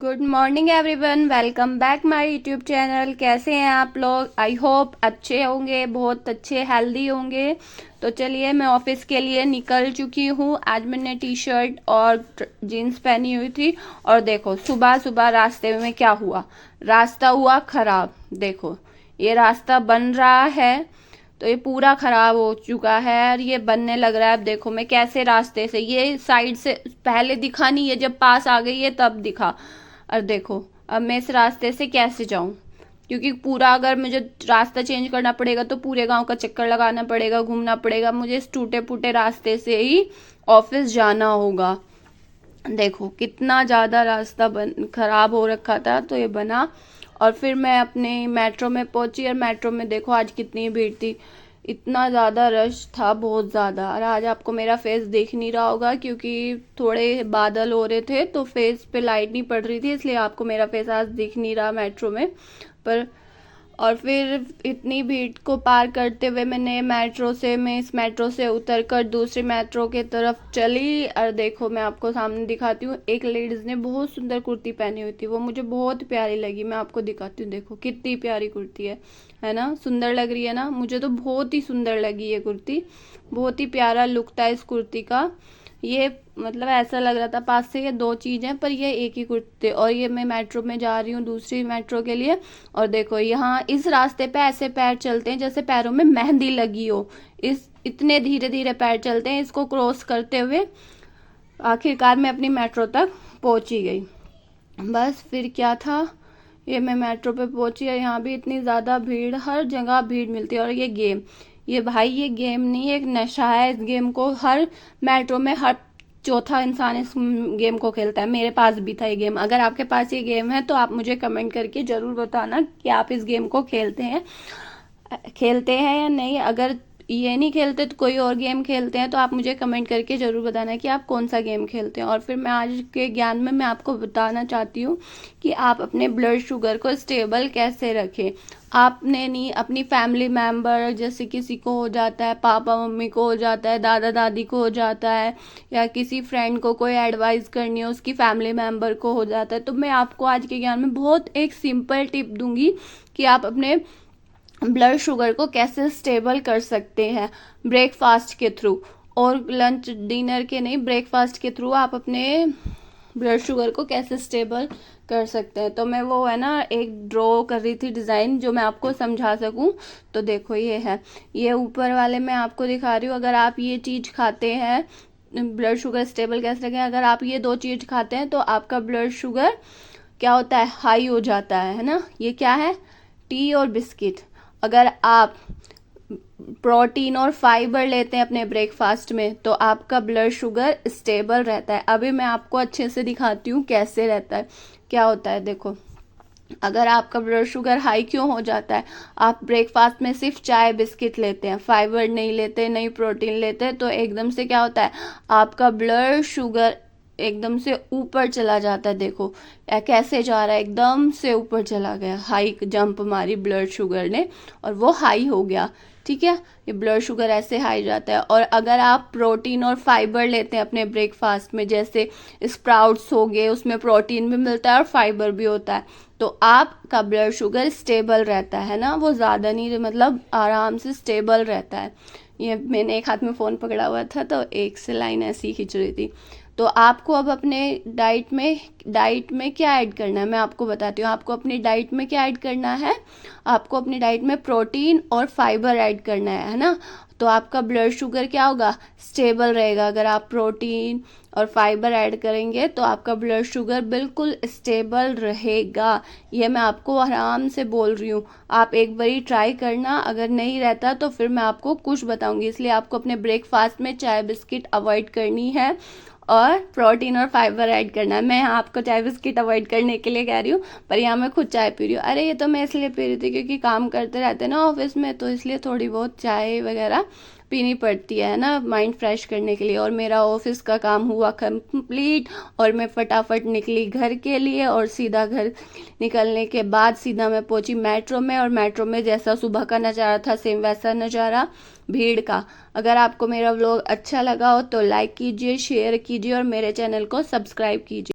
Good morning everyone, welcome back my YouTube channel. कैसे हैं आप लोग? आई होप अच्छे होंगे, बहुत अच्छे हेल्दी होंगे। तो चलिए, मैं ऑफिस के लिए निकल चुकी हूँ। आज मैंने टी शर्ट और जीन्स पहनी हुई थी और देखो सुबह सुबह रास्ते में क्या हुआ। रास्ता हुआ खराब। देखो ये रास्ता बन रहा है तो ये पूरा खराब हो चुका है और ये बनने लग रहा है। अब देखो मैं कैसे रास्ते से, ये साइड से पहले दिखा नहीं, ये जब पास आ गई है तब दिखा। और देखो अब मैं इस रास्ते से कैसे जाऊं, क्योंकि पूरा अगर मुझे रास्ता चेंज करना पड़ेगा तो पूरे गांव का चक्कर लगाना पड़ेगा, घूमना पड़ेगा। मुझे इस टूटे फूटे रास्ते से ही ऑफिस जाना होगा। देखो कितना ज़्यादा रास्ता खराब हो रखा था तो ये बना। और फिर मैं अपने मेट्रो में पहुंची और मेट्रो में देखो आज कितनी भीड़ थी। इतना ज़्यादा रश था, बहुत ज़्यादा। और आज आपको मेरा फेस दिख नहीं रहा होगा क्योंकि थोड़े बादल हो रहे थे तो फेस पे लाइट नहीं पड़ रही थी, इसलिए आपको मेरा फेस आज दिख नहीं रहा मेट्रो में। पर और फिर इतनी भीड़ को पार करते हुए मैं इस मेट्रो से उतरकर दूसरी मेट्रो के तरफ चली। और देखो मैं आपको सामने दिखाती हूँ, एक लेडीज ने बहुत सुंदर कुर्ती पहनी हुई थी, वो मुझे बहुत प्यारी लगी। मैं आपको दिखाती हूँ, देखो कितनी प्यारी कुर्ती है ना? सुंदर लग रही है ना? मुझे तो बहुत ही सुंदर लगी ये कुर्ती, बहुत ही प्यारा लुक था इस कुर्ती का। ये मतलब ऐसा लग रहा था पास से ये दो चीज़ हैं पर ये एक ही कुर्ते। और ये मैं मेट्रो में जा रही हूँ दूसरी मेट्रो के लिए। और देखो यहाँ इस रास्ते पे ऐसे पैर चलते हैं जैसे पैरों में मेहंदी लगी हो। इस इतने धीरे धीरे पैर चलते हैं, इसको क्रॉस करते हुए आखिरकार मैं अपनी मेट्रो तक पहुँची गई। बस फिर क्या था, ये मैं मेट्रो पे पहुंची और यहाँ भी इतनी ज़्यादा भीड़, हर जगह भीड़ मिलती है। और ये गेम, ये भाई ये गेम नहीं, एक नशा है। इस गेम को हर मेट्रो में हर चौथा इंसान इस गेम को खेलता है। मेरे पास भी था ये गेम। अगर आपके पास ये गेम है तो आप मुझे कमेंट करके ज़रूर बताना कि आप इस गेम को खेलते हैं या नहीं। अगर ये नहीं खेलते तो कोई और गेम खेलते हैं तो आप मुझे कमेंट करके ज़रूर बताना कि आप कौन सा गेम खेलते हैं। और फिर मैं आज के ज्ञान में मैं आपको बताना चाहती हूँ कि आप अपने ब्लड शुगर को स्टेबल कैसे रखें। आपने नहीं, अपनी फैमिली मेम्बर जैसे किसी को हो जाता है, पापा मम्मी को हो जाता है, दादा दादी को हो जाता है, या किसी फ्रेंड को कोई एडवाइस करनी हो उसकी फैमिली मेम्बर को हो जाता है, तो मैं आपको आज के ज्ञान में बहुत एक सिंपल टिप दूंगी कि आप अपने ब्लड शुगर को कैसे स्टेबल कर सकते हैं ब्रेकफास्ट के थ्रू। और लंच डिनर के नहीं, ब्रेकफास्ट के थ्रू आप अपने ब्लड शुगर को कैसे स्टेबल कर सकते हैं। तो मैं वो है ना एक ड्रॉ कर रही थी डिज़ाइन जो मैं आपको समझा सकूं। तो देखो ये है, ये ऊपर वाले मैं आपको दिखा रही हूँ। अगर आप ये चीज़ खाते हैं, ब्लड शुगर स्टेबल कैसे रखें, अगर आप ये दो चीज़ खाते हैं तो आपका ब्लड शुगर क्या होता है, हाई हो जाता है ना? ये क्या है, टी और बिस्किट। अगर आप प्रोटीन और फाइबर लेते हैं अपने ब्रेकफास्ट में तो आपका ब्लड शुगर स्टेबल रहता है। अभी मैं आपको अच्छे से दिखाती हूँ कैसे रहता है, क्या होता है। देखो अगर आपका ब्लड शुगर हाई क्यों हो जाता है, आप ब्रेकफास्ट में सिर्फ चाय बिस्किट लेते हैं, फाइबर नहीं लेते, नहीं प्रोटीन लेते, तो एकदम से क्या होता है, आपका ब्लड शुगर एकदम से ऊपर चला जाता है। देखो कैसे जा रहा है, एकदम से ऊपर चला गया, हाई जंप मारी ब्लड शुगर ने और वो हाई हो गया। ठीक है, ये ब्लड शुगर ऐसे हाई जाता है। और अगर आप प्रोटीन और फाइबर लेते हैं अपने ब्रेकफास्ट में, जैसे स्प्राउट्स हो गए, उसमें प्रोटीन भी मिलता है और फाइबर भी होता है, तो आपका ब्लड शुगर स्टेबल रहता है ना, वो ज़्यादा नहीं, मतलब आराम से स्टेबल रहता है। ये मैंने एक हाथ में फ़ोन पकड़ा हुआ था तो एक से लाइन ऐसी ही खिंच रही थी। तो आपको अब अपने डाइट में क्या ऐड करना है मैं आपको बताती हूँ। आपको अपनी डाइट में क्या ऐड करना है, आपको अपनी डाइट में प्रोटीन और फाइबर ऐड करना है ना? तो आपका ब्लड शुगर क्या होगा, स्टेबल रहेगा। अगर आप प्रोटीन और फाइबर ऐड करेंगे तो आपका ब्लड शुगर बिल्कुल स्टेबल रहेगा। ये मैं आपको आराम से बोल रही हूँ, आप एक बारी ट्राई करना। अगर नहीं रहता तो फिर मैं आपको कुछ बताऊंगी। इसलिए आपको अपने ब्रेकफास्ट में चाय बिस्किट अवॉइड करनी है और प्रोटीन और फाइबर ऐड करना है। मैं आपको चाय बिस्किट अवॉइड करने के लिए कह रही हूँ पर यहाँ मैं खुद चाय पी रही हूँ। अरे ये तो मैं इसलिए पी रही थी क्योंकि काम करते रहते हैं ना ऑफिस में, तो इसलिए थोड़ी बहुत चाय वगैरह पीनी पड़ती है ना, माइंड फ्रेश करने के लिए। और मेरा ऑफिस का काम हुआ कंप्लीट और मैं फटाफट निकली घर के लिए। और सीधा घर निकलने के बाद सीधा मैं पहुंची मेट्रो में, और मेट्रो में जैसा सुबह का नज़ारा था सेम वैसा नज़ारा भीड़ का। अगर आपको मेरा व्लॉग अच्छा लगा हो तो लाइक कीजिए, शेयर कीजिए और मेरे चैनल को सब्सक्राइब कीजिए।